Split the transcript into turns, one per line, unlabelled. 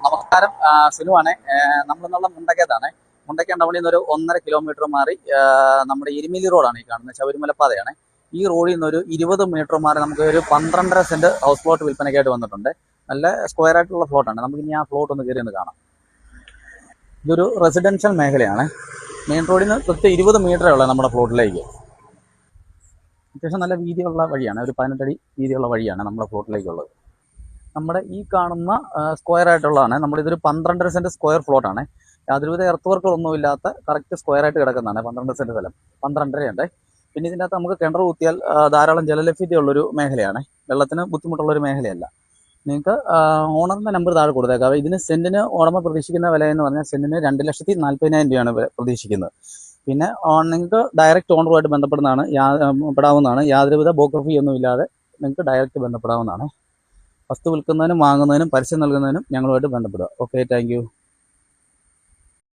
നമസ്കാരം, സിനുവാണ്. നമ്മളിന്നുള്ള മുണ്ടക്കയത്താണ്. മുണ്ടക്കയം ടൗണിൽ നിന്ന് ഒരു 1.5 കിലോമീറ്റർ മാറി നമ്മുടെ എരുമേലി റോഡാണ് ഈ കാണുന്നത്. ശബരിമല പാതയാണ്. ഈ റോഡിൽ നിന്ന് ഒരു 20 മീറ്റർ മാറി നമുക്ക് ഒരു 12.5 സെന്റ് ഹൗസ് പ്ലോട്ട് വിൽപ്പനയ്ക്കായിട്ട് വന്നിട്ടുണ്ട്. നല്ല സ്ക്വയർ ആയിട്ടുള്ള പ്ലോട്ടാണ്. നമുക്ക് ഇനി ആ പ്ലോട്ട് ഒന്ന് കയറി ഒന്ന് കാണാം. ഇതൊരു റെസിഡൻഷ്യൽ മേഖലയാണ്. മെയിൻ റോഡിൽ നിന്ന് കൃത്യം 20 മീറ്ററേ ഉള്ളത് നമ്മുടെ പ്ലോട്ടിലേക്ക്. അത്യാവശ്യം നല്ല വീതിയുള്ള വഴിയാണ്. ഒരു 18 അടി വീതിയുള്ള വഴിയാണ് നമ്മുടെ പ്ലോട്ടിലേക്കുള്ളത്. നമ്മുടെ ഈ കാണുന്ന സ്ക്വയർ ആയിട്ടുള്ളതാണ്. നമ്മളിതൊരു 12.5 സെന്റ് സ്ക്വയർ പ്ലോട്ടാണ്. യാതൊരുവിധ എർത്ത് വർക്കുകളൊന്നും ഇല്ലാത്ത കറക്റ്റ് സ്ക്വയർ ആയിട്ട് കിടക്കുന്നതാണ് 12 സെന്റ് സ്ഥലം. 12.5 ഉണ്ട്. പിന്നെ ഇതിൻ്റെ അകത്ത് നമുക്ക് കിണർ കുത്തിയാൽ ധാരാളം ജലലഭ്യതയുള്ളൊരു മേഖലയാണ്. വെള്ളത്തിന് ബുദ്ധിമുട്ടുള്ളൊരു മേഖലയല്ല. നിങ്ങൾക്ക് ഓണറിൻ്റെ നമ്പർ താഴെ കൊടുത്തേക്കാം. ഇതിന് സെന്റിന് ഉടമ പ്രതീക്ഷിക്കുന്ന വില എന്ന് പറഞ്ഞാൽ സെന്റിന് 2,40,000 രൂപയാണ് പ്രതീക്ഷിക്കുന്നത്. പിന്നെ നിങ്ങൾക്ക് ഡയറക്റ്റ് ഓണറുമായിട്ട് ബന്ധപ്പെടാവുന്നതാണ്. യാതൊരുവിധ ബ്രോക്കർ ഫീ ഒന്നും ഇല്ലാതെ നിങ്ങൾക്ക് ഡയറക്റ്റ് ബന്ധപ്പെടാവുന്നതാണ്. വസ്തു വിൽക്കുന്നതിനും വാങ്ങുന്നതിനും പരസ്യം നൽകുന്നതിനും ഞങ്ങളുമായിട്ട് ബന്ധപ്പെടുക. Okay, thank you.